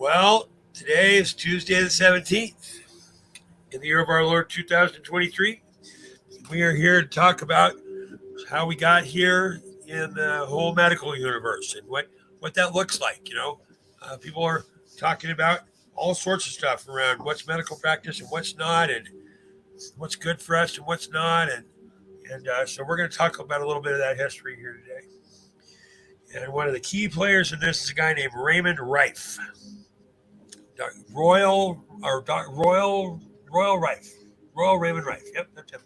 Well, today is Tuesday the 17th in the year of our Lord 2023. We are here to talk about how we got here in the whole medical universe and what that looks like. People are talking about all sorts of stuff around what's medical practice and what's not, and what's good for us and what's not. And so we're going to talk about a little bit of that history here today. And one of the key players in this is a guy named Raymond Rife. Royal Rife. Royal Raymond Rife. Yep, that's him.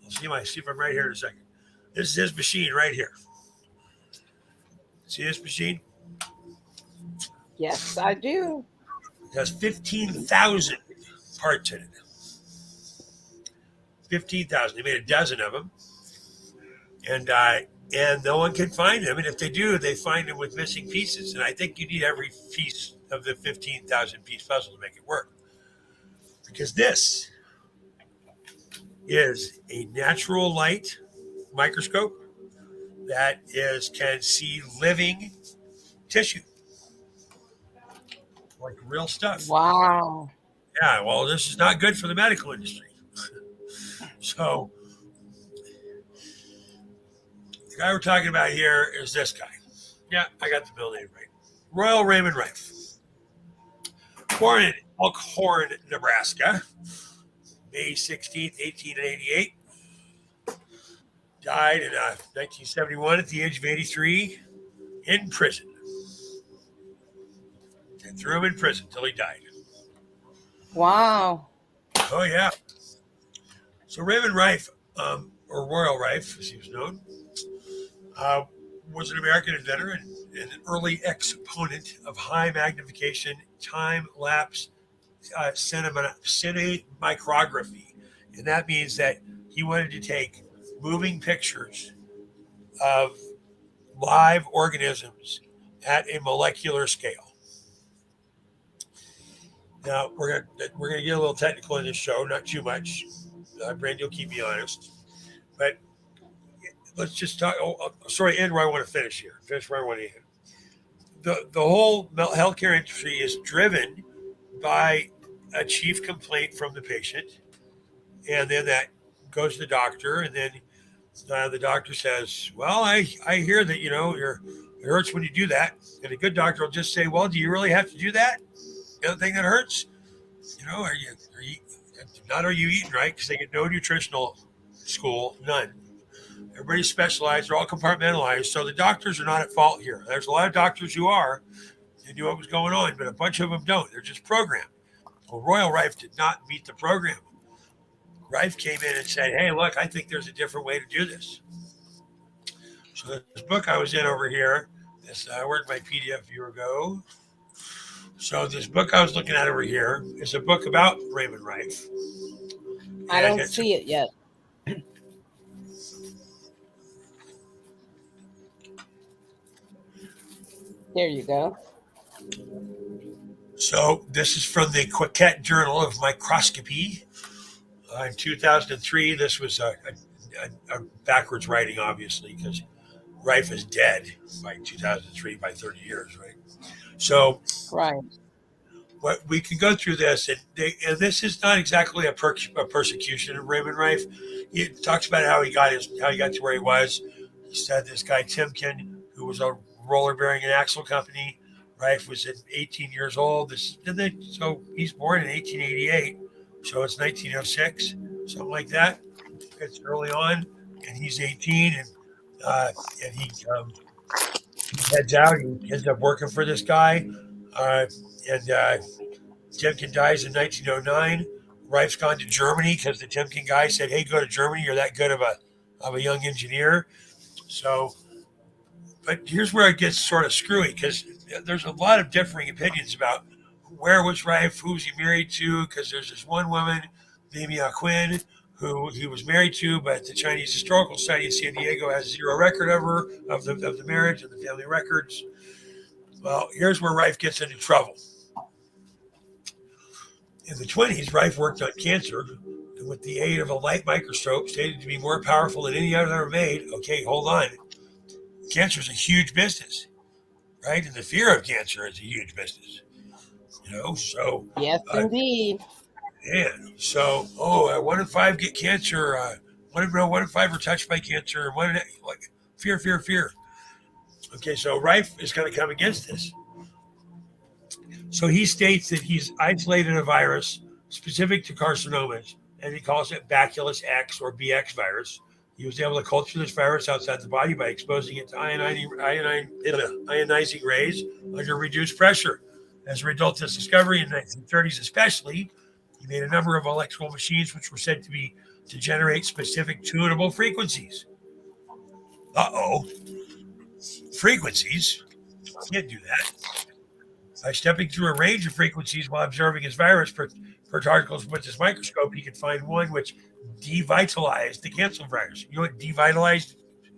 See if I'm right here in a second. This is his machine right here. See this machine? Yes, I do. It has 15,000 parts in it. 15,000. They made a dozen of them, and no one can find them. And if they do, they find them with missing pieces. And I think you need every piece of the 15,000 piece puzzle to make it work. Because this is a natural light microscope that can see living tissue, like real stuff. Wow. Yeah, well, this is not good for the medical industry. So the guy we're talking about here is this guy. Yeah, I got the bill name right. Royal Raymond Rife. Born in Elkhorn, Nebraska, May 16th, 1888. Died in 1971 at the age of 83 in prison. They threw him in prison until he died. Wow. Oh, yeah. So Raymond Rife, or Royal Rife, as he was known, was an American inventor and an early exponent of high magnification, time-lapse cinemicrography. And that means that he wanted to take moving pictures of live organisms at a molecular scale. Now, we're gonna get a little technical in this show, not too much. Brandy will keep me honest. But let's just talk. End where I want to finish here. Finish where I want to end. The whole healthcare industry is driven by a chief complaint from the patient, and then that goes to the doctor, and then the doctor says, "Well, I hear that it hurts when you do that," and a good doctor will just say, "Well, do you really have to do that? The other thing that hurts, are you eating right? Because they get no nutritional school, none. Everybody's specialized. They're all compartmentalized. So the doctors are not at fault here. There's a lot of doctors who are. They knew what was going on, but a bunch of them don't. They're just programmed. Well, Royal Rife did not meet the program. Rife came in and said, "Hey, look, I think there's a different way to do this." So this book I was in over here, where'd my PDF viewer go? So this book I was looking at over here is a book about Raymond Rife. I don't see it yet. There you go. So this is from the Quiquet Journal of Microscopy. In 2003, this was a backwards writing, obviously, because Rife is dead by 2003 by 30 years, right? So right. What we can go through this, and this is not exactly a persecution of Raymond Rife. He talks about how he got to where he was. He said this guy Timken, who was a roller bearing and axle company. Rife was at 18 years old. So he's born in 1888. So it's 1906, something like that. It's early on, and he's 18, and he heads out. He ends up working for this guy, and Timken dies in 1909. Rife's gone to Germany because the Timken guy said, "Hey, go to Germany. You're that good of a young engineer." So, but here's where it gets sort of screwy because there's a lot of differing opinions about where was Rife, who was he married to, because there's this one woman, Mamie Quinn, who he was married to, but the Chinese Historical Society in San Diego has zero record of her, of the marriage and the family records. Well, here's where Rife gets into trouble. In the 20s, Rife worked on cancer with the aid of a light microscope stated to be more powerful than any other ever made. Okay, hold on. Cancer is a huge business, right? And the fear of cancer is a huge business. So Yes, uh, indeed. man, so 1 in 5 get cancer. 1 in 5 are touched by cancer. Like fear, fear, fear. Okay, so Rife is going to come against this. So he states that he's isolated a virus specific to carcinomas, and he calls it Bacillus X or BX virus. He was able to culture this virus outside the body by exposing it to ionizing rays under reduced pressure. As a result of this discovery in the 1930s, especially, he made a number of electrical machines which were said to generate specific tunable frequencies. Frequencies? Can't do that. By stepping through a range of frequencies while observing his virus particles with his microscope, he could find one which devitalized the cancer virus. You know what devitalized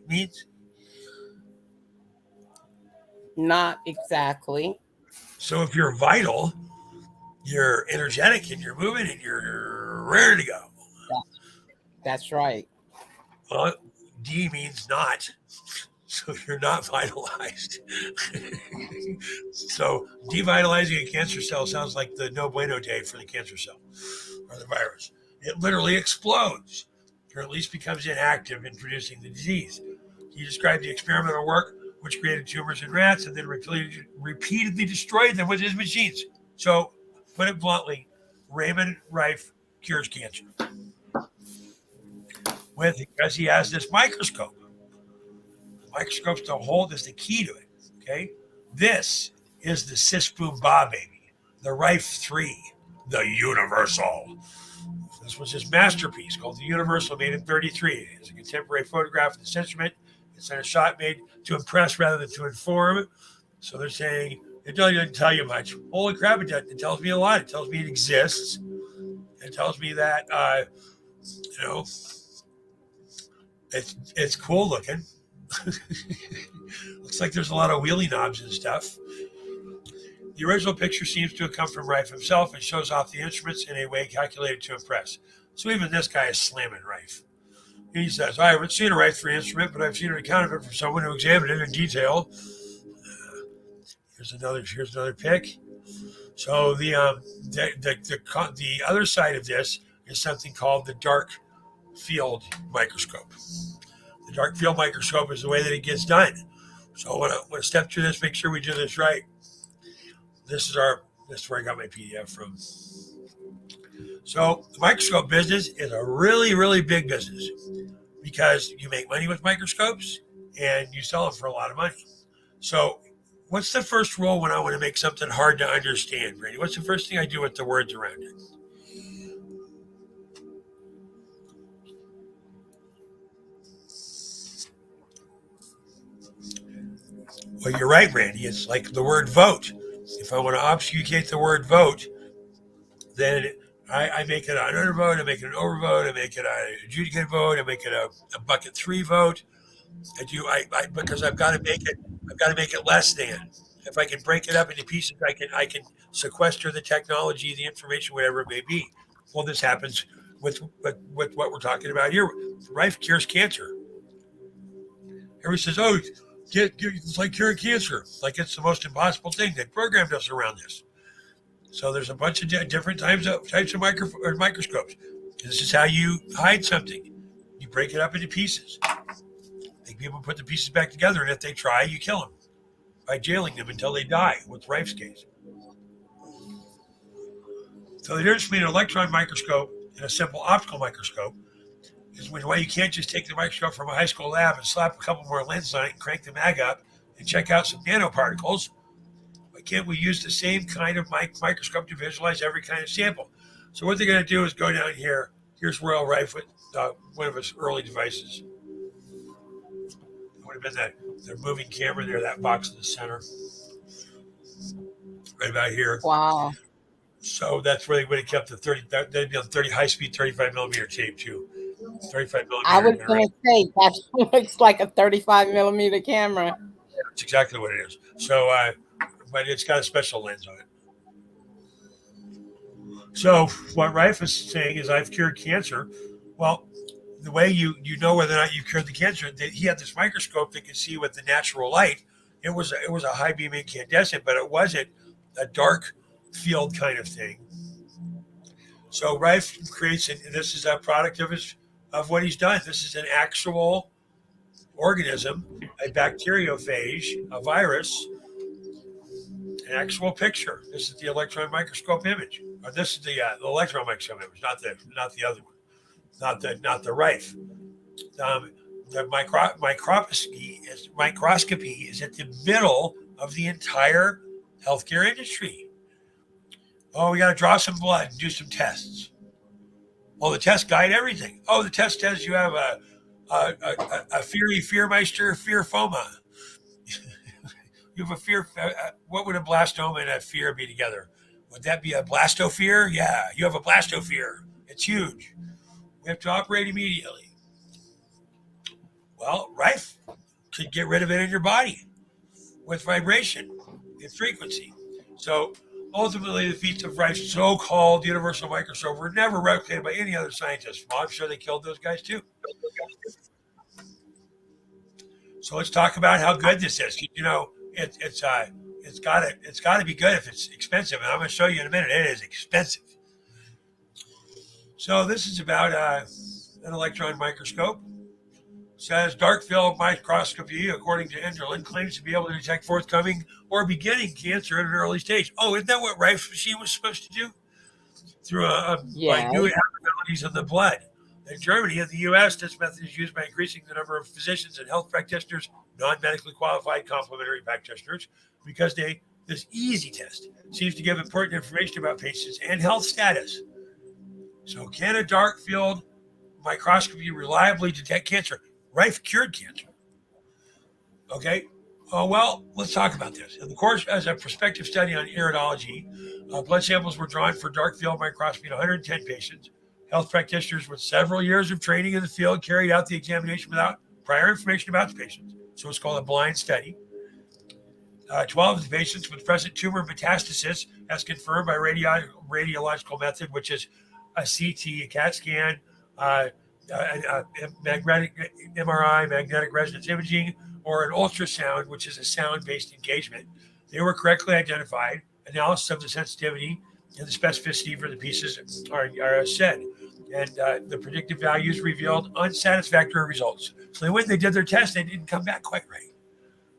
means? Not exactly. So if you're vital, you're energetic and you're moving and you're ready to go. That's right. Well, D means not. So you're not vitalized. So devitalizing a cancer cell sounds like the no bueno day for the cancer cell or the virus. It literally explodes, or at least becomes inactive in producing the disease. He described the experimental work, which created tumors in rats and then repeatedly destroyed them with his machines. So, put it bluntly, Raymond Rife cures cancer because he has this microscope. The microscope's the hold is the key to it. Okay, this is the sis boom ba baby, the Rife 3, the Universal. This was his masterpiece called The Universal, made in 1933. It's a contemporary photograph of this instrument. It's a shot made to impress rather than to inform. So they're saying, it doesn't tell you much. Holy crap, it tells me a lot. It tells me it exists. It tells me that, you know, it's cool looking. Looks like there's a lot of wheelie knobs and stuff. The original picture seems to have come from Rife himself and shows off the instruments in a way calculated to impress. So even this guy is slamming Rife. He says, I haven't seen a Rife 3 instrument, but I've seen an account of it from someone who examined it in detail. Here's another pic. So the other side of this is something called the dark field microscope. The dark field microscope is the way that it gets done. So I want to step through this, make sure we do this right. This is where I got my PDF from. So the microscope business is a really, really big business because you make money with microscopes and you sell them for a lot of money. So what's the first rule when I want to make something hard to understand, Brady? What's the first thing I do with the words around it? Well, you're right, Randy. It's like the word vote. If I want to obfuscate the word vote, then I make it an undervote, I make it an overvote, I make it an adjudicated vote, I make it a bucket 3 vote. Because I've got to make it less than. If I can break it up into pieces, I can sequester the technology, the information, whatever it may be. Well, this happens with what we're talking about here. Rife cures cancer. Everybody says, "Oh, it's like curing cancer, like it's the most impossible thing." They programmed us around this. So there's a bunch of different types of microscopes. This is how you hide something. You break it up into pieces. Make people put the pieces back together, and if they try, you kill them by jailing them until they die. With Rife's case. So the difference between an electron microscope and a simple optical microscope is why you can't just take the microscope from a high school lab and slap a couple more lenses on it and crank the mag up and check out some nanoparticles. Why can't we use the same kind of microscope to visualize every kind of sample? So what they're going to do is go down here. Here's Royal Rife with one of his early devices. It would have been their moving camera there, that box in the center. Right about here. Wow. So that's where they would have kept the 30. They'd be on 30 high-speed 35 millimeter tape too. 35 millimeter. I was going to say that looks like a 35 millimeter camera. That's exactly what it is. So, but it's got a special lens on it. So what Rife is saying is, I've cured cancer. Well, the way you know whether or not you've cured the cancer, he had this microscope that could see with the natural light. It was a high beam incandescent, but it wasn't a dark field kind of thing. So Rife creates, and this is a product of what he's done. This is an actual organism, a bacteriophage, a virus, an actual picture. This is the electron microscope image. Or this is the electron microscope image, not the other one, not the Rife. Um, the microscopy is at the middle of the entire healthcare industry. Oh, we got to draw some blood and do some tests. Well, the test guide everything. Oh, the test says you have a fearmeister fearfoma. You have a fear. What would a blastoma and a fear be together? Would that be a blastophere? Yeah, you have a blastophere. It's huge. We have to operate immediately. Well, Rife could get rid of it in your body with vibration and frequency. So ultimately, the feats of Rife's so-called universal microscope were never replicated by any other scientist. Well, I'm sure they killed those guys too. So let's talk about how good this is. You know, it's got to be good if it's expensive, and I'm going to show you in a minute. It is expensive. So this is about an electron microscope. It says dark field microscopy, according to Enderlin, claims to be able to detect forthcoming or beginning cancer at an early stage. Oh, isn't that what Rife Machine was supposed to do? Through Yes. minute abnormalities in the blood. In Germany and the U.S., this method is used by increasing the number of physicians and health practitioners, non-medically qualified complementary practitioners, because this easy test seems to give important information about patients and health status. So, can a dark field microscopy reliably detect cancer? Rife cured cancer. Okay. Oh, well, let's talk about this. In the course, as a prospective study on iridology, blood samples were drawn for dark field microscopy in 110 patients. Health practitioners with several years of training in the field carried out the examination without prior information about the patients. So it's called a blind study. 12 of the patients with present tumor metastasis, as confirmed by radiological method, which is a CT, a CAT scan, a magnetic MRI, magnetic resonance imaging, or an ultrasound, which is a sound-based engagement. They were correctly identified. Analysis of the sensitivity and the specificity for the pieces are said. And the predictive values revealed unsatisfactory results. So when they did their test, they didn't come back quite right.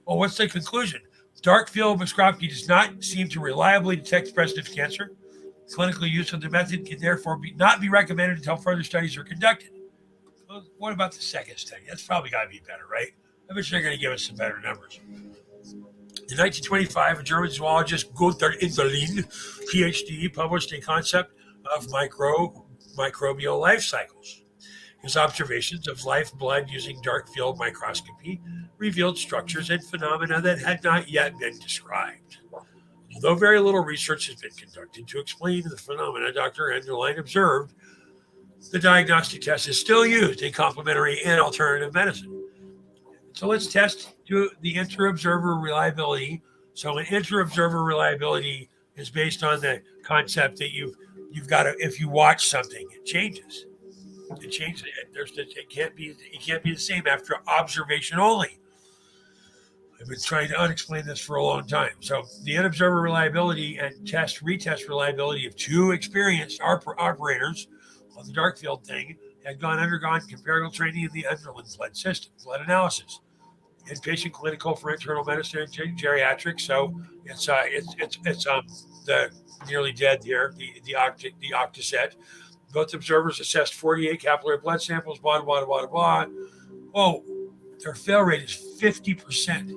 Well, what's the conclusion? Dark field microscopy does not seem to reliably detect the presence of cancer. Clinical use of the method can therefore not be recommended until further studies are conducted. Well, what about the second study? That's probably got to be better, right? I bet they're going to give us some better numbers. In 1925, a German zoologist, Gunther Inderlin, PhD, published a concept of microbial life cycles. His observations of life blood using dark field microscopy revealed structures and phenomena that had not yet been described. Although very little research has been conducted to explain the phenomena Dr. Enderlein observed, the diagnostic test is still used in complementary and alternative medicine. So let's test the inter-observer reliability. So an inter-observer reliability is based on the concept that you've got to, if you watch something, it changes. It changes. It can't be the same after observation only. I've been trying to unexplain this for a long time. So the in-observer reliability and retest reliability of two experienced operators on the dark field thing had undergone comparative training in the Enderlin blood system, blood analysis, inpatient clinical for internal medicine and geriatrics. So it's the nearly dead here, the octaset. Both observers assessed 48 capillary blood samples, blah, blah, blah, blah, blah. Oh, their fail rate is 50%.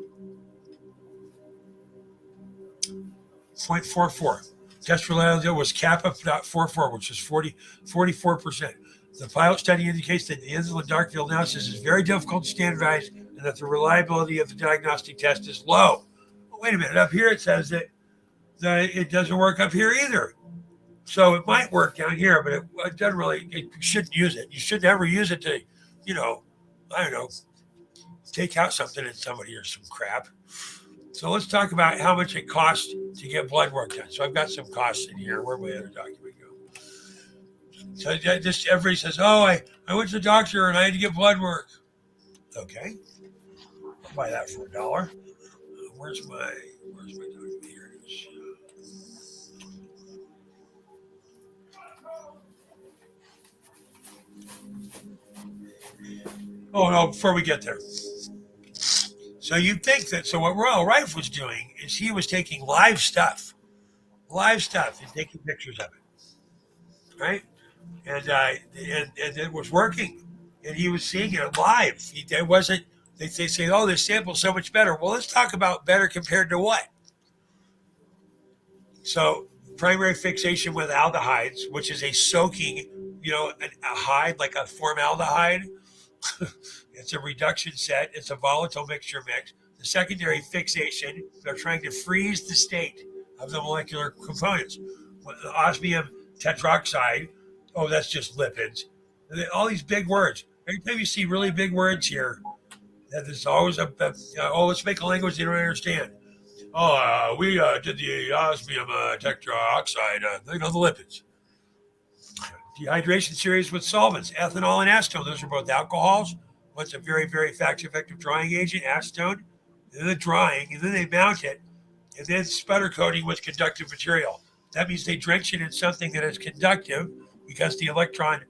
0.44. Test reliability was kappa 0.44, which is 44%. The pilot study indicates that the insulin dark field analysis is very difficult to standardize and that the reliability of the diagnostic test is low. Well, wait a minute. Up here it says that it doesn't work up here either. So it might work down here, but it doesn't really, you shouldn't use it. You should never use it to, I don't know, take out something in somebody or some crap. So let's talk about how much it costs to get blood work done. So I've got some costs in here. Where'd my other document go? So just everybody says, oh, I went to the doctor and I had to get blood work. Okay. I'll buy that for $1. Where's my document? Here it is. Oh no, before we get there. So you'd think that, so what Royal Rife was doing is he was taking live stuff, and taking pictures of it, right? And it was working, and he was seeing it live. It wasn't. They say, oh, this sample's so much better. Well, let's talk about better compared to what. So primary fixation with aldehydes, which is a soaking, a hide like a formaldehyde. It's a reduction set. It's a volatile mixture mix. The secondary fixation, they're trying to freeze the state of the molecular components. Osmium tetroxide, oh, that's just lipids. All these big words. Every time you see really big words here, there's always oh, let's make a language they don't understand. Oh, we did the osmium tetroxide, the lipids. Dehydration series with solvents, ethanol and acetone. Those are both alcohols. One's a very, very effective drying agent, acetone. Then the drying, and then they mount it, and then sputter coating with conductive material. That means they drench it in something that is conductive because the electron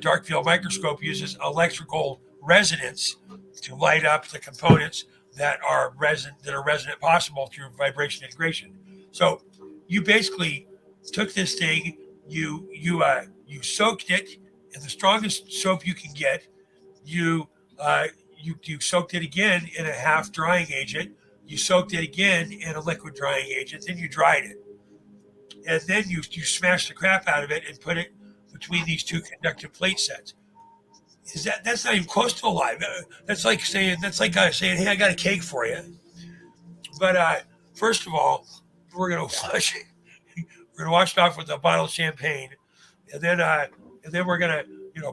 dark field microscope uses electrical resonance to light up the components that are resonant possible through vibration integration. So you basically took this thing, you soaked it in the strongest soap you can get. You you soaked it again in a half drying agent. You soaked it again in a liquid drying agent. Then you dried it, and then you smashed the crap out of it and put it between these two conductive plate sets. That's not even close to alive? That's like saying, hey, I got a cake for you. But first of all, we're gonna wash it. We're gonna wash it off with a bottle of champagne, and then we're gonna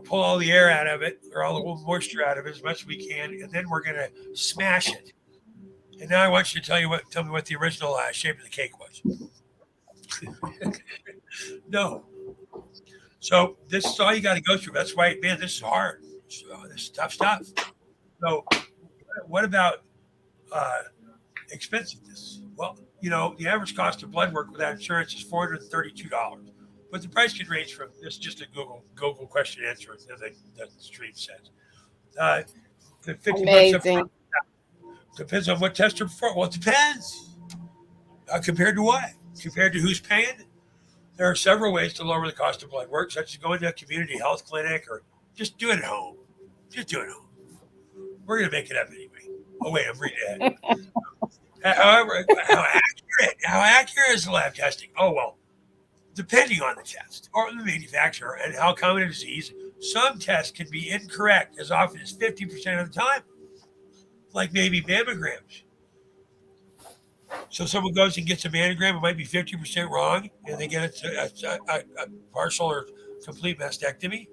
pull all the air out of it or all the moisture out of it as much as we can, and then we're gonna smash it. And now I want you to tell me what the original shape of the cake was. No. So this is all you got to go through. That's why, man, this is hard. This is tough stuff. So what about uh, expensiveness? Well, the average cost of blood work without insurance is $432, but the price can range from this. Is just a Google question answer that the stream says. Uh, to $50 up front. Amazing. Depends on what test you're performing. Well, it depends. Compared to what? Compared to who's paying? There are several ways to lower the cost of blood work, such as going to a community health clinic or just do it at home. Just do it at home. We're going to make it up anyway. Oh, wait, I'm reading ahead. However, how accurate is the lab testing? Oh, well, depending on the test or the manufacturer and how common a disease, some tests can be incorrect as often as 50% of the time, like maybe mammograms. So someone goes and gets a mammogram, it might be 50% wrong, and they get a partial or complete mastectomy.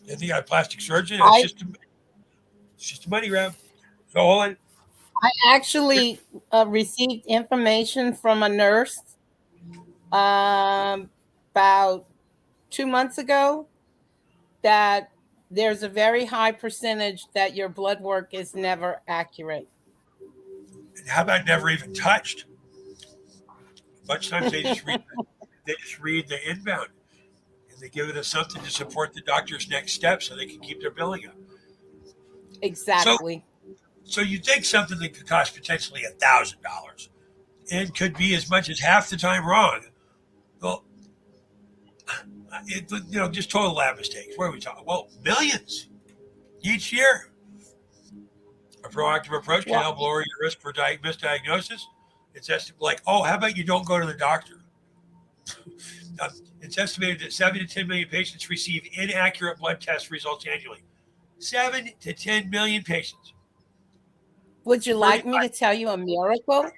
And they got a plastic surgeon. It's I just a money grab. So hold on. I actually received information from a nurse about 2 months ago that there's a very high percentage that your blood work is never accurate. And how about never even touched? A bunch of times they just read the inbound and they give it as something to support the doctor's next step so they can keep their billing up. So Exactly. so you think something that could cost potentially $1,000 and could be as much as half the time wrong. Well, just total lab mistakes. What are we talking? Well, millions each year. A proactive approach can Well, help lower your risk for misdiagnosis. It's like, oh, how about you don't go to the doctor? Uh, it's estimated that 7 to 10 million patients receive inaccurate blood test results annually. 7 to 10 million patients. would you like me 35. to tell you a miracle?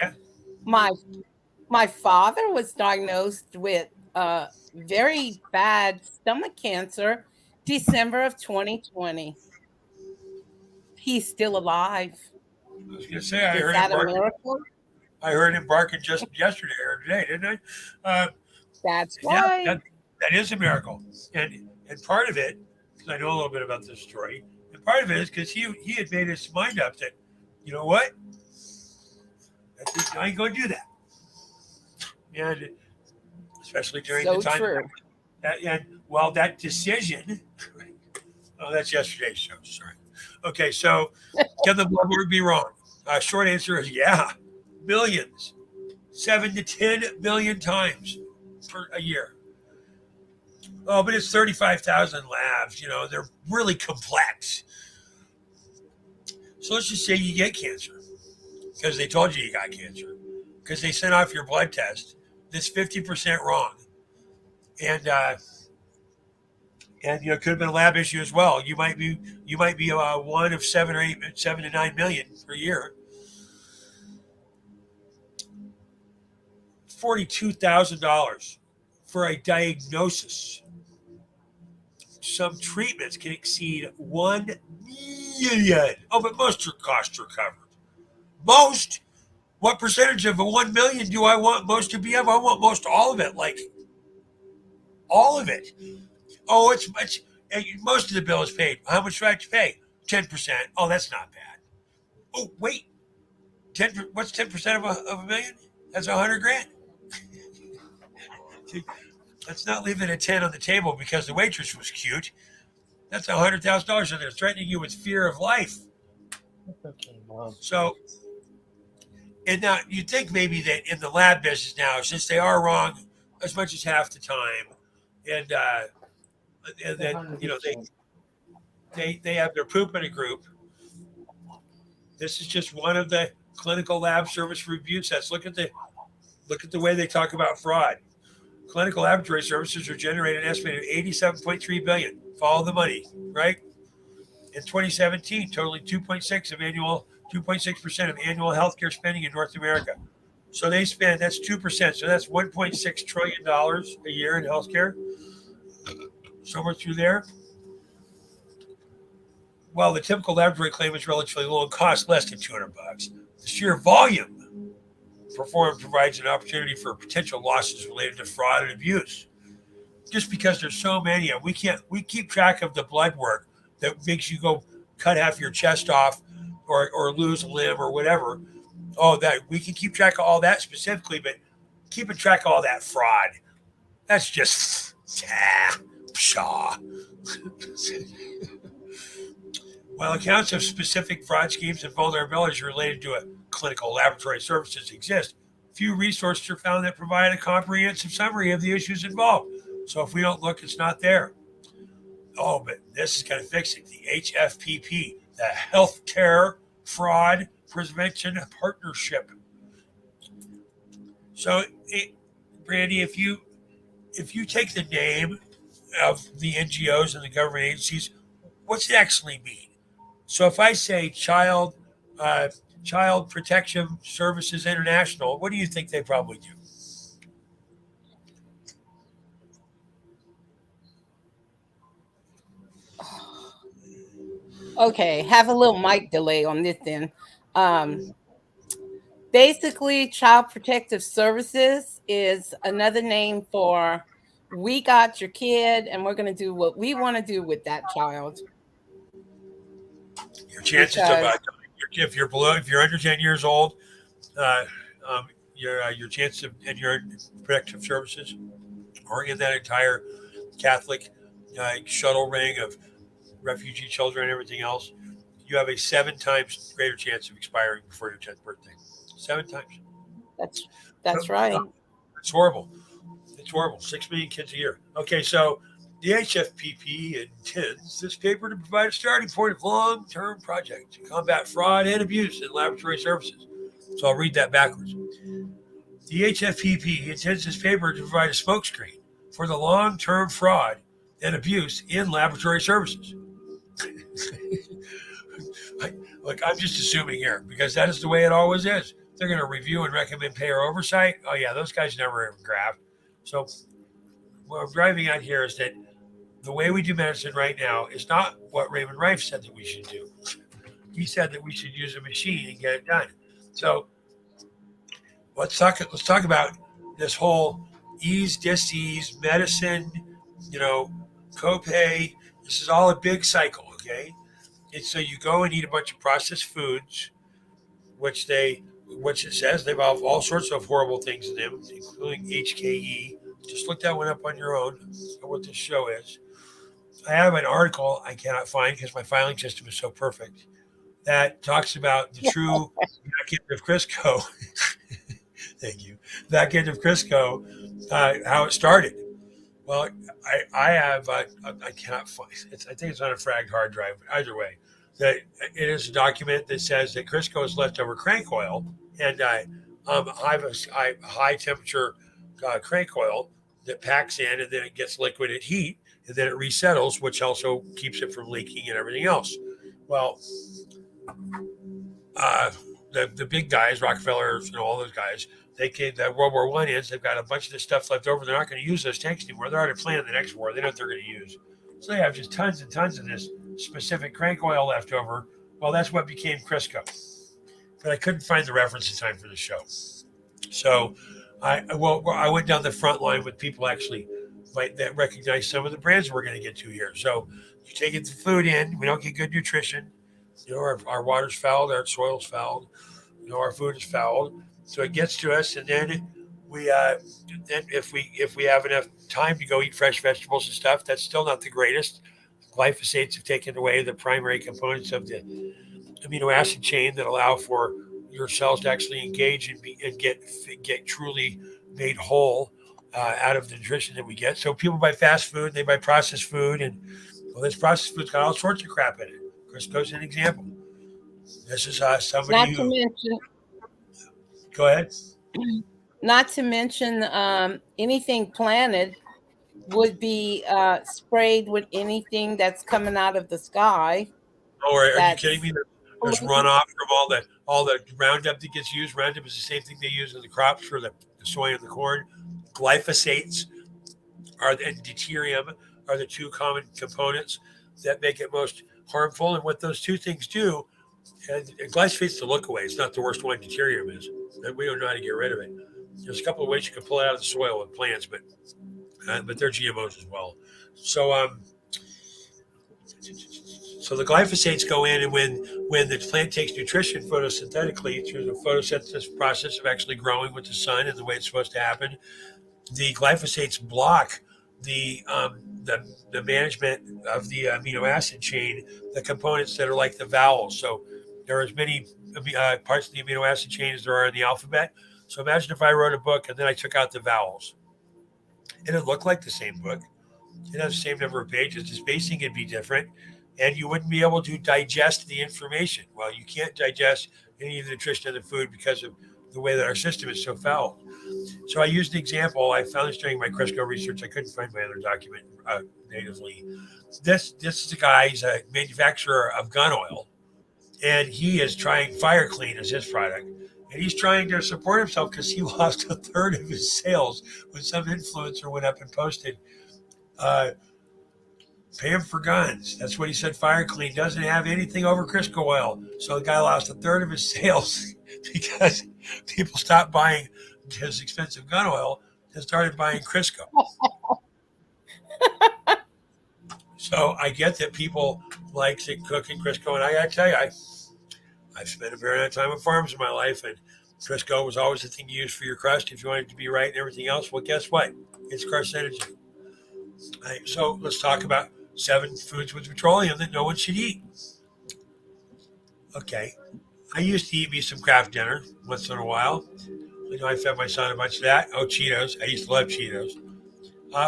Yeah. My my father was diagnosed with very bad stomach cancer December of 2020. He's still alive. I was going to say, I Is heard him that a barking. miracle? I heard him barking just yesterday or today, didn't I? That's Yeah, right. that is a miracle. And part of it, because I know a little bit about this story, and part of it is because he had made his mind up that, you know what? I ain't going to do that. And especially during the So time true. and well, that decision Oh, that's yesterday's show. Sorry. Okay, so can the blood work be wrong? Short answer is yeah, millions, 7 to 10 million times per a year. Oh, but it's 35,000 labs. They're really complex. So let's just say you get cancer because they told you got cancer because they sent off your blood test that's 50% wrong, and it could have been a lab issue as well. You might be one of 7 to 9 million per year. $42,000 for a diagnosis. Some treatments can exceed 1 million. Oh, but most costs are covered. Most. What percentage of a 1 million do I want most to be of? I want most all of it, like all of it. Oh, it's much. Most of the bill is paid. How much do I have to pay? 10%. Oh, that's not bad. Oh, wait. What's 10% of a million? That's 100 grand. Let's not leave it at 10 on the table because the waitress was cute. That's $100,000, and they're threatening you with fear of life. Okay, Mom. So, and now you think maybe that in the lab business now, since they are wrong as much as half the time, and then they have their poop in a group. This is just one of the clinical lab service review sets. Look at the way they talk about fraud. Clinical laboratory services are generating an estimated 87.3 billion. Follow the money, right? In 2017, totaling 2.6% of annual healthcare spending in North America. So they spend, that's 2%. So that's $1.6 trillion a year in healthcare. Somewhere through there. While the typical laboratory claim is relatively low and costs less than $200, the sheer volume performed provides an opportunity for potential losses related to fraud and abuse. Just because there's so many of them, we keep track of the blood work that makes you go cut half your chest off or lose a limb or whatever. Oh, that we can keep track of all that specifically, but keeping track of all that fraud, that's just pshaw. While accounts of specific fraud schemes and vulnerabilities related to a clinical laboratory services exist, few resources are found that provide a comprehensive summary of the issues involved. So if we don't look, it's not there. Oh, but this is going to fix it. The HFPP, the Healthcare Fraud Prevention Partnership. So, Brandy, if you take the name of the NGOs and the government agencies, what's it actually mean? So if I say Child Protection Services International, what do you think they probably do? Okay, have a little mic delay on this then. Basically, Child Protective Services is another name for we got your kid and we're going to do what we want to do with that child. Your chances of if you're under 10 years old, uh, your chances of and your protective services or in that entire Catholic shuttle ring of refugee children and everything else, you have a 7 times greater chance of expiring before your 10th birthday. 7 times. That's right. It's horrible. It's horrible. 6 million kids a year. Okay, so the HFPP intends this paper to provide a starting point of long-term project to combat fraud and abuse in laboratory services. So I'll read that backwards. The HFPP intends this paper to provide a smokescreen for the long-term fraud and abuse in laboratory services. I'm just assuming here because that is the way it always is. They're going to review and recommend payer oversight. Oh yeah, those guys never even graft. So what I'm driving at here is that the way we do medicine right now is not what Raymond Rife said that we should do. He said that we should use a machine and get it done. So let's talk about this whole ease, disease, medicine, copay. This is all a big cycle, okay? And so you go and eat a bunch of processed foods, which it says they have all sorts of horrible things in them, including HKE. Just look that one up on your own, what this show is. I have an article I cannot find because my filing system is so perfect that talks about the true back end of Crisco. Thank you. Back end of Crisco, how it started. Well, I have I cannot find it. I think it's on a fragged hard drive. But either way, that it is a document that says that Crisco is leftover crank oil and high temperature crank oil that packs in and then it gets liquid at heat and then it resettles, which also keeps it from leaking and everything else. Well, uh, the big guys, Rockefellers, all those guys, they came. That World War One ends. They've got a bunch of this stuff left over. They're not going to use those tanks anymore. They're already planning the next war. They know what they're going to use. So they have just tons and tons of this specific crank oil left over. Well, that's what became Crisco. But I couldn't find the reference in time for the show. So I went down the front line with people actually that recognize some of the brands we're going to get to here. So you take the food in. We don't get good nutrition. Our water's fouled, our soil's fouled, our food is fouled. So it gets to us, and then then if we have enough time to go eat fresh vegetables and stuff, that's still not the greatest. Glyphosates have taken away the primary components of the amino acid chain that allow for your cells to actually engage and get truly made whole out of the nutrition that we get. So people buy fast food, they buy processed food, and this processed food's got all sorts of crap in it. Crisco's an example. This is somebody Not who. to mention, Go ahead. not to mention, anything planted would be sprayed with anything that's coming out of the sky. Oh, are you That's kidding me? There's polluted. runoff from all the Roundup that gets used. Roundup is the same thing they use in the crops for the soy and the corn. Glyphosates and deuterium are the two common components that make it most harmful. And what those two things do, and glyphosate's the look away. It's not the worst one. Deuterium is, and we don't know how to get rid of it. There's a couple of ways you can pull it out of the soil with plants, but they're GMOs as well. So the glyphosates go in, and when the plant takes nutrition photosynthetically through the photosynthesis process of actually growing with the sun and the way it's supposed to happen, the glyphosates block the management of the amino acid chain, the components that are like the vowels. So there are as many parts of the amino acid chain as there are in the alphabet. So imagine if I wrote a book and then I took out the vowels. It'd look like the same book. It has the same number of pages. The spacing would be different, and you wouldn't be able to digest the information. Well, you can't digest any of the nutrition in the food because of the way that our system is so foul. So I used an example. I found this during my Crisco research. I couldn't find my other document natively. This is a guy. He's a manufacturer of gun oil, and he is trying Fire Clean as his product. And he's trying to support himself because he lost a third of his sales when some influencer went up and posted, pay him for guns. That's what he said. Fire Clean doesn't have anything over Crisco oil. So the guy lost a third of his sales because people stopped buying his expensive gun oil and started buying Crisco. So I get that people like to cook in Crisco, and I gotta tell you, I've spent a very long time on farms in my life, and Crisco was always the thing you use for your crust if you wanted it to be right and everything else. Well, guess what? It's carcinogen. Right, so let's talk about 7 foods with petroleum that no one should eat. Okay, I used to eat me some Kraft dinner once in a while. I fed my son a bunch of that. Oh, Cheetos. I used to love Cheetos.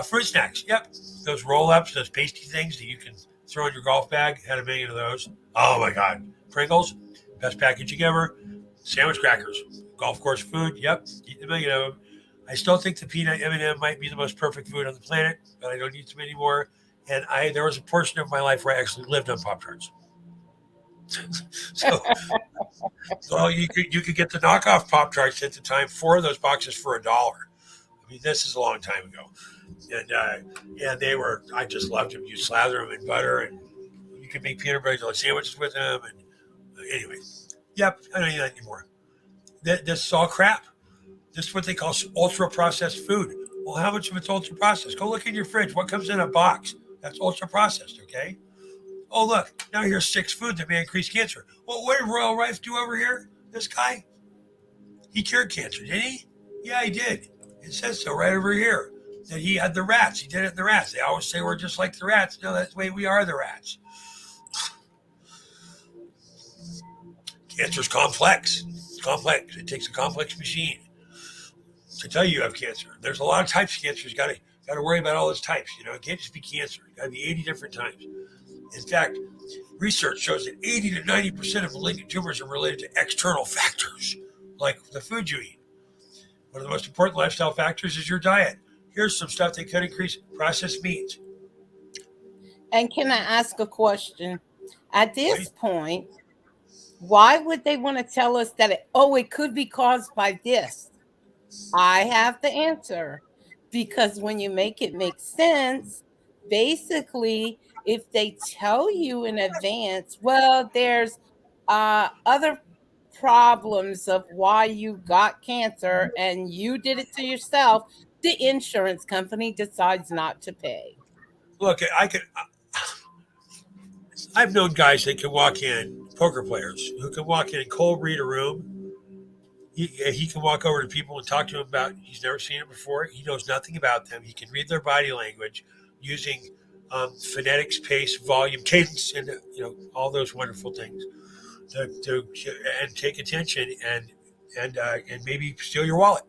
Fruit snacks. Yep. Those roll-ups, those pasty things that you can throw in your golf bag. Had a million of those. Oh, my God. Pringles. Best packaging ever. Sandwich crackers. Golf course food. Yep. Eat a million of them. I still think the peanut M&M might be the most perfect food on the planet, but I don't eat them anymore. And there was a portion of my life where I actually lived on Pop-Tarts. So you could get the knockoff Pop-Tarts at the time, 4 of those boxes for $1. I mean, this is a long time ago. And they were, I just loved them. You slather them in butter, and you could make peanut butter jelly sandwiches with them. And anyway, yep, I don't eat that anymore. This is all crap. This is what they call ultra processed food. Well, how much of it's ultra processed? Go look in your fridge. What comes in a box? That's ultra processed, okay? Oh, look, now here's 6 food that may increase cancer. Well, what did Royal Rife do over here? This guy? He cured cancer, did he? Yeah, he did. It says so right over here. that he had the rats. He did it in the rats. They always say we're just like the rats. No, that's the way we are the rats. Cancer's complex. It's complex. It takes a complex machine to tell you have cancer. There's a lot of types of cancer. You got to worry about all those types. It can't just be cancer. It got to be 80 different types. In fact, research shows that 80 to 90% of malignant tumors are related to external factors, like the food you eat. One of the most important lifestyle factors is your diet. Here's some stuff that could increase processed meats. And can I ask a question? At this Please. point, why would they want to tell us that it could be caused by this? I have the answer. Because when you make it make sense, basically, if they tell you in advance, well, there's other problems of why you got cancer and you did it to yourself, the insurance company decides not to pay. Look, I've known guys that can walk in, poker players, who can walk in and cold read a room. He can walk over to people and talk to them about, he's never seen it before. He knows nothing about them. He can read their body language using phonetics, pace, volume, cadence, and all those wonderful things and take attention and maybe steal your wallet.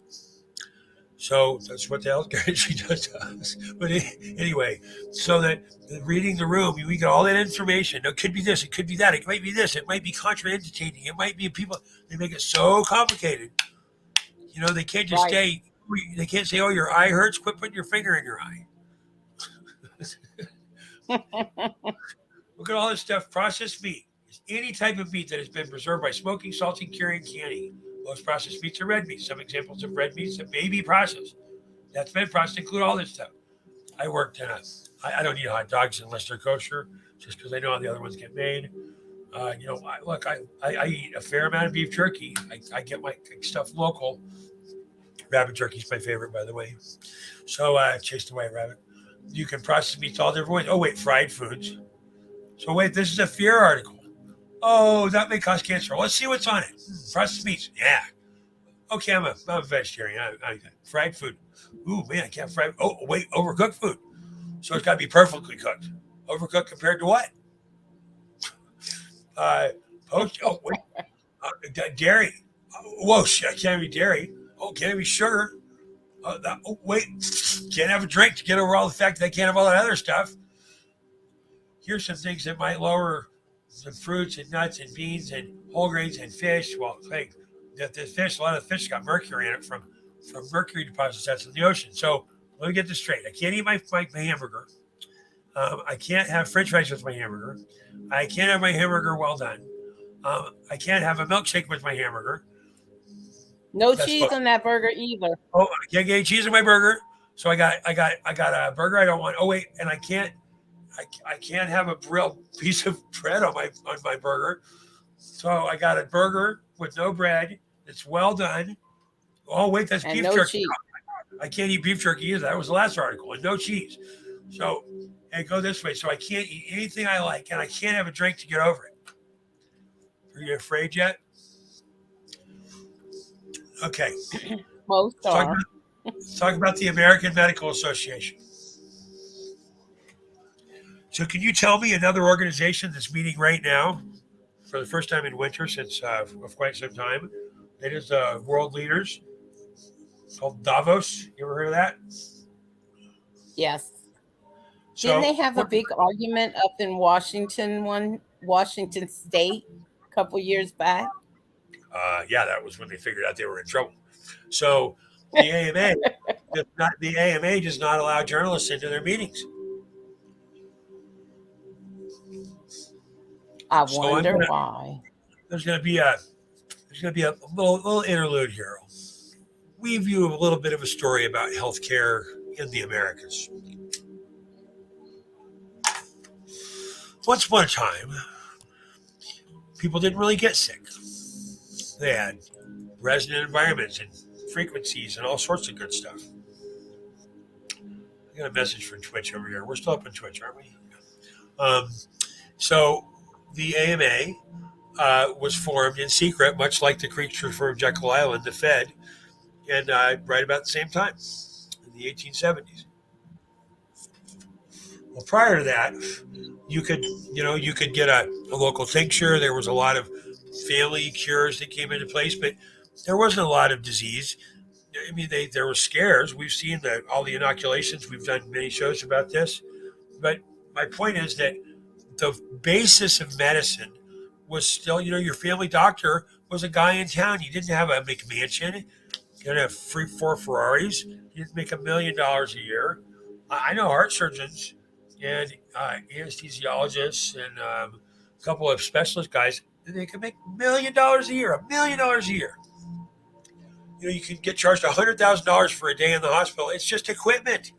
So that's what the healthcare industry does to us. But anyway, so that reading the room, we get all that information. It could be this, it could be that, it might be this, it might be contraindicating, it might be people. They make it so complicated. They can't just say, they can't say, oh, your eye hurts, quit putting your finger in your eye. Look at all this stuff. Processed meat is any type of meat that has been preserved by smoking, salting, curing, canning. Most processed meats are red meat. Some examples of red meats that may be processed. That's been processed include all this stuff. I worked in I don't eat hot dogs unless they're kosher, just because I know how the other ones get made. I eat a fair amount of beef jerky. I get my stuff local. Rabbit jerky is my favorite, by the way. So chase the white rabbit. You can process meats all different ways. Oh, wait, fried foods. So wait, this is a fear article. Oh, that may cause cancer. Let's see what's on it. Processed meats. Yeah. Okay, I'm a vegetarian. I fried food. Ooh, man, I can't fry. Oh, wait, overcooked food. So it's got to be perfectly cooked. Overcooked compared to what? Dairy. Whoa, shit, I can't have dairy. Oh, can't have sugar. Wait, can't have a drink to get over all the fact that I can't have all that other stuff. Here's some things that might lower some fruits and nuts and beans and whole grains and fish. Well, like the fish, a lot of the fish got mercury in it from mercury deposits that's in the ocean. So let me get this straight. I can't eat my hamburger. I can't have French fries with my hamburger. I can't have my hamburger well done. I can't have a milkshake with my hamburger. No cheese on that burger either. Oh, I can't get any cheese in my burger. So I got a burger I don't want. Oh wait, and I can't have a real piece of bread on my burger. So I got a burger with no bread. It's well done. Oh wait, that's beef jerky. Cheese. I can't eat beef jerky either. That was the last article. And no cheese. So and go this way. So I can't eat anything I like, and I can't have a drink to get over it. Are you afraid yet? Okay. Most are. Let's talk about the American Medical Association. So can you tell me another organization that's meeting right now for the first time in winter since of quite some time? It is world leaders called Davos. You ever heard of that? Yes. So, didn't they have a big argument up in Washington State a couple years back? Yeah, that was when they figured out they were in trouble. So the AMA does not allow journalists into their meetings. I wonder why. There's going to be a little interlude here. We view a little bit of a story about healthcare in the Americas. Once upon a time, people didn't really get sick. They had resonant environments and frequencies and all sorts of good stuff. I got a message from Twitch over here. We're still up on Twitch, aren't we? So the AMA was formed in secret, much like the creature from Jekyll Island, the Fed, and right about the same time. the 1870s. Well, prior to that, you could you could get a local tincture. There was a lot of family cures that came into place, but there wasn't a lot of disease. I mean, there were scares. We've seen all the inoculations. We've done many shows about this. But my point is that the basis of medicine was still, your family doctor was a guy in town. He didn't have a McMansion. He didn't have four Ferraris. He didn't make $1 million a year. I know heart surgeons and anesthesiologists and a couple of specialist guys. They can make $1 million a year. $1 million a year. You can get charged $100,000 for a day in the hospital. It's just equipment.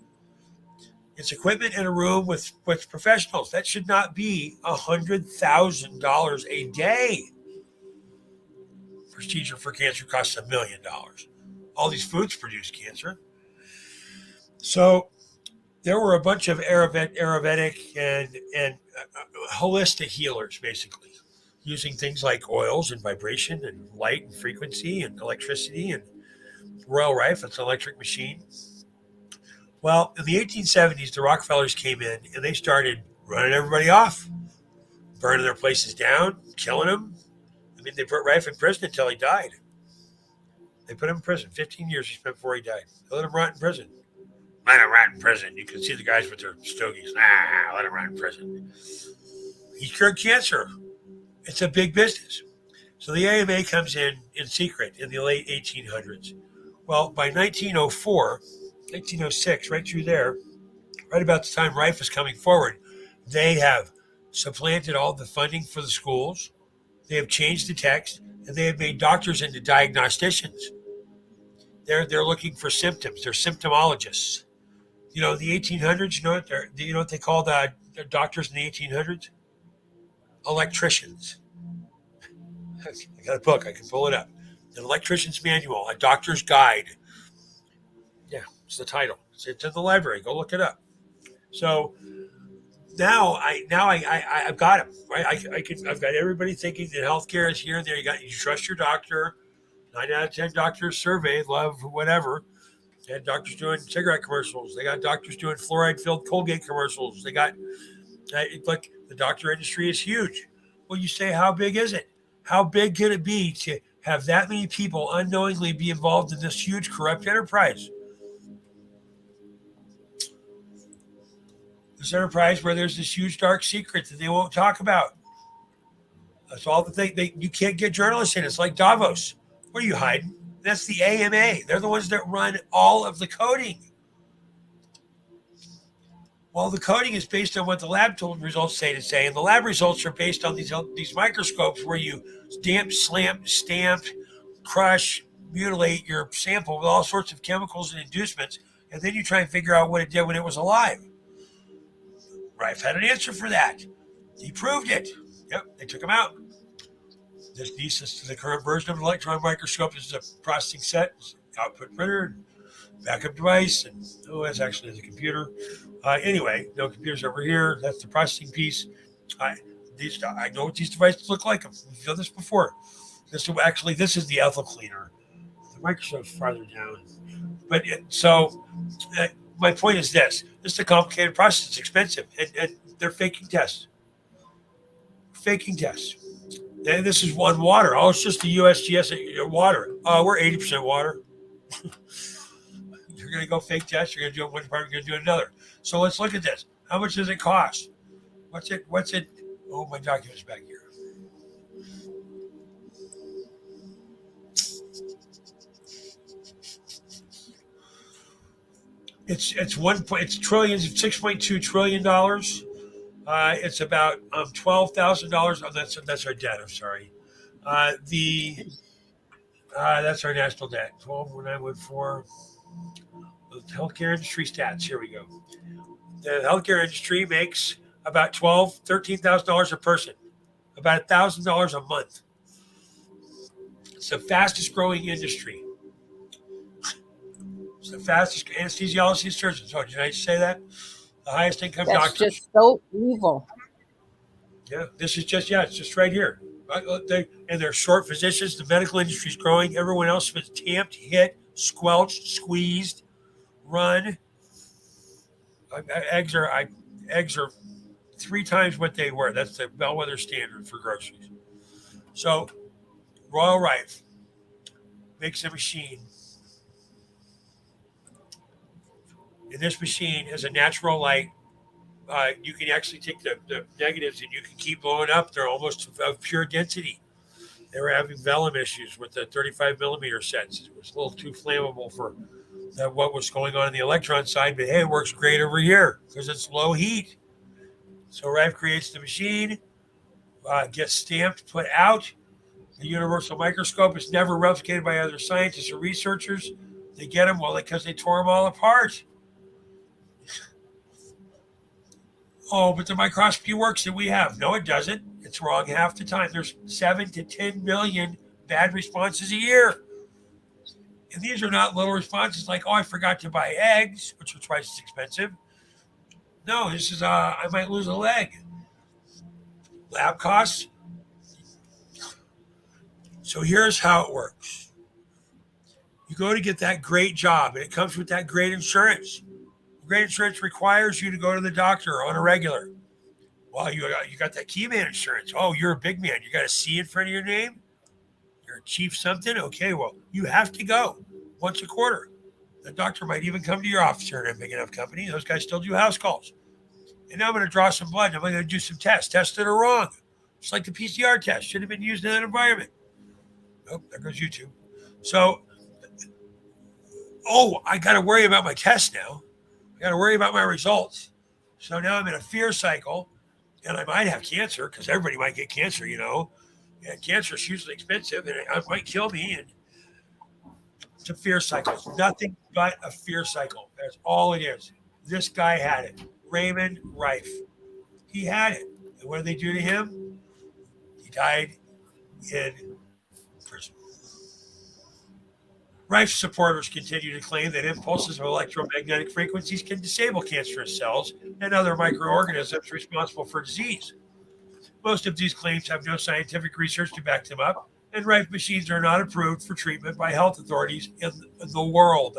It's equipment in a room with professionals. That should not be $100,000 a day. Procedure for cancer costs $1 million. All these foods produce cancer. So there were a bunch of Ayurvedic and holistic healers, basically, using things like oils and vibration and light and frequency and electricity and Royal Rife. It's an electric machine. Well, in the 1870s, the Rockefellers came in and they started running everybody off, burning their places down, killing them. I mean, they put Rife in prison until he died. They put him in prison. 15 years he spent before he died. They let him rot in prison. Let him rot in prison. You can see the guys with their stogies. Let him rot in prison. He cured cancer. It's a big business. So the AMA comes in secret in the late 1800s. Well, by 1904, 1906, right through there, right about the time Rife is coming forward, they have supplanted all the funding for the schools. They have changed the text, and they have made doctors into diagnosticians. They're looking for symptoms. They're symptomologists. The 1800s. You know what they called the doctors in the 1800s? Electricians. I got a book. I can pull it up. An electrician's manual, a doctor's guide. Yeah, it's the title. It's in the library. Go look it up. So now I've got him right. I've got everybody thinking that healthcare is here and there. You trust your doctor. 9 out of 10 doctors surveyed, love whatever. They had doctors doing cigarette commercials. They got doctors doing fluoride-filled Colgate commercials. They got like the doctor industry is huge. Well, you say, how big is it? How big can it be to have that many people unknowingly be involved in this huge corrupt enterprise? This enterprise where there's this huge dark secret that they won't talk about. That's all the thing. You can't get journalists in. It's like Davos. What are you hiding? That's the AMA. They're the ones that run all of the coding. Well, the coding is based on what the lab results say, and the lab results are based on these microscopes where you stamp, crush, mutilate your sample with all sorts of chemicals and inducements, and then you try and figure out what it did when it was alive. Rife had an answer for that. He proved it. Yep, they took him out. This is the current version of an electron microscope. This is a processing set, output printer, backup device, and that's actually the computer. Anyway, no computers over here. That's the processing piece. I know what these devices look like. We've done this before. This is the ethyl cleaner. The microscope's farther down. But my point is this. This is a complicated process. It's expensive. And they're faking tests. And this is one water. Oh, it's just the USGS water. We're 80% water. You're going to go fake test. You're going to do it one department. You're going to do another. So let's look at this. How much does it cost? What's it? Oh, my document's back here. It's trillions, $6.2 trillion. It's about $12,000. Oh, that's our debt. I'm sorry. That's our national debt. 12,914. The healthcare industry stats. Here we go. The healthcare industry makes about $13,000 a person, about $1,000 a month. It's the fastest growing industry. It's the fastest anesthesiologists and surgeons. Oh, did I say that? The highest income doctors. That's just so evil. Yeah, this is just, it's just right here. And they're short physicians. The medical industry is growing. Everyone else is tamped, hit, squelched, squeezed, run. Eggs are eggs are 3 times what they were. That's the bellwether standard for groceries. So Royal Rife makes a machine, and this machine has a natural light. You can actually take the negatives and you can keep blowing up. They're almost of pure density. They were having vellum issues with the 35 millimeter sets. It was a little too flammable for what was going on in the electron side, but hey, it works great over here because it's low heat. So Rife creates the machine, gets stamped, put out. The universal microscope is never replicated by other scientists or researchers. They get them, well, because they tore them all apart. Oh, but the microscopy works that we have. No, it doesn't. It's wrong half the time. There's 7 to 10 million bad responses a year. And these are not little responses like, oh, I forgot to buy eggs, which are twice as expensive. No, this is, I might lose a leg. Lab costs. So here's how it works. You go to get that great job, and it comes with that great insurance. Great insurance requires you to go to the doctor on a regular. Well, you got that key man insurance. Oh, you're a big man. You got a C in front of your name. You're a chief something. Okay, well, you have to go once a quarter. The doctor might even come to your office here in a big enough company. Those guys still do house calls. And now I'm going to draw some blood. I'm going to do some tests. Tests that are wrong. It's like the PCR test. Should have been used in that environment. Oh, there goes YouTube. So, I got to worry about my test now. I got to worry about my results. So now I'm in a fear cycle, and I might have cancer because everybody might get cancer, And cancer is hugely expensive, and it might kill me. And it's a fear cycle. It's nothing but a fear cycle. That's all it is. This guy had it. Raymond Rife. He had it. And what did they do to him? He died in prison. Rife's supporters continue to claim that impulses of electromagnetic frequencies can disable cancerous cells and other microorganisms responsible for disease. Most of these claims have no scientific research to back them up, and Rife machines are not approved for treatment by health authorities in the world.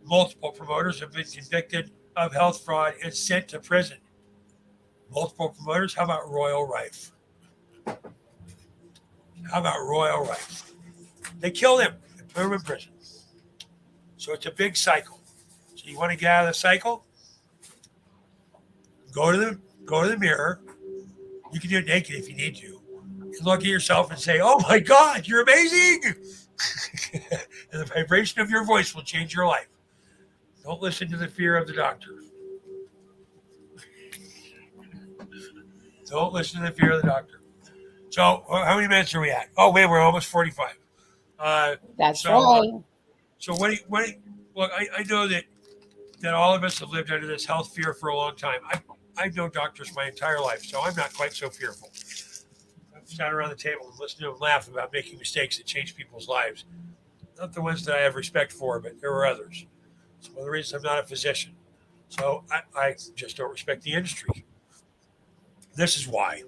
Multiple promoters have been convicted of health fraud and sent to prison. Multiple promoters? How about Royal Rife? How about Royal Rife? They killed him and put him in prison. So it's a big cycle. So you want to get out of the cycle? Go to the mirror. You can do it naked if you need to. And look at yourself and say, "Oh my God, you're amazing!" And the vibration of your voice will change your life. Don't listen to the fear of the doctor. Don't listen to the fear of the doctor. So how many minutes are we at? Oh, wait, we're almost 45. That's right. So look, I know that all of us have lived under this health fear for a long time. I've known doctors my entire life, so I'm not quite so fearful. I've sat around the table and listened to them laugh about making mistakes that change people's lives. Not the ones that I have respect for, but there were others. It's one of the reasons I'm not a physician. So I just don't respect the industry. This is why.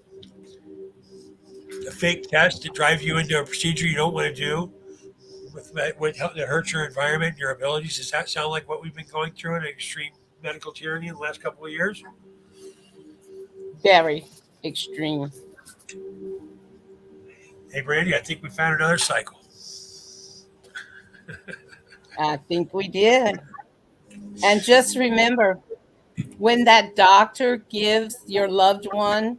The fake test to drive you into a procedure you don't want to do that hurts your environment and your abilities. Does that sound like what we've been going through in an extreme medical tyranny in the last couple of years? Very extreme. Hey, Brandy, I think we found another cycle. I think we did. And just remember, when that doctor gives your loved one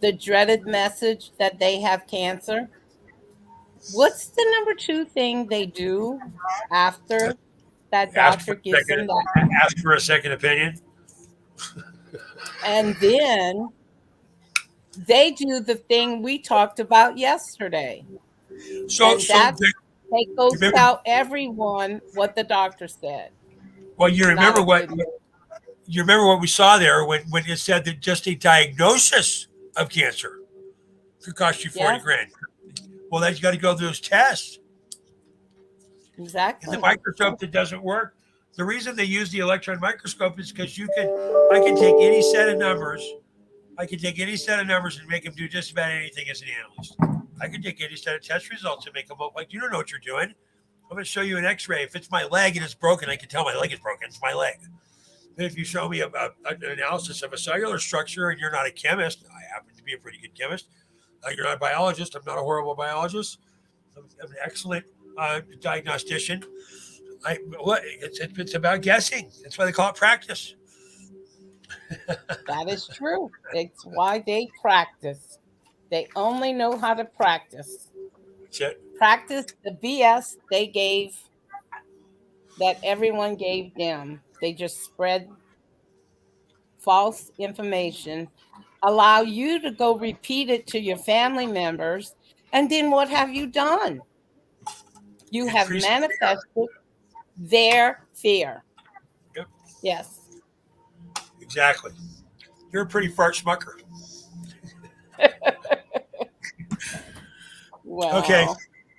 the dreaded message that they have cancer, what's the number 2 thing they do after that doctor gives them that? Ask for a second opinion. And then they do the thing we talked about yesterday. They go tell everyone what the doctor said. Well, you remember what we saw there when it said that just a diagnosis of cancer could cost you 40 grand. Well, then you got to go through those tests. Exactly. And the microscope that doesn't work. The reason they use the electron microscope is because I can take any set of numbers. I can take any set of numbers and make them do just about anything as an analyst. I can take any set of test results and make them look like you don't know what you're doing. I'm going to show you an X-ray. If it's my leg and it's broken, I can tell my leg is broken. It's my leg. And if you show me an analysis of a cellular structure and you're not a chemist, I happen to be a pretty good chemist. You're not a biologist. I'm not a horrible biologist. I'm an excellent diagnostician. It's about guessing. That's why they call it practice. That is true. It's why they practice. They only know how to practice. That's it. Practice the BS they gave, that everyone gave them. They just spread false information, allow you to go repeat it to your family members, and then what have you done? You have Increase the fear. manifested their fear. Yep, Yes. exactly. You're a pretty fart smucker. Well, Okay,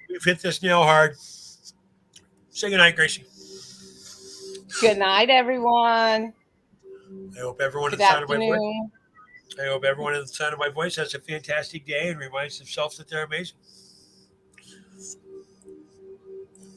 we've hit this nail hard. Say goodnight, Gracie. good night, everyone. I hope everyone Good in the sound of my voice. afternoon. I hope everyone in the sound of my voice has a fantastic day and reminds themselves that they're amazing.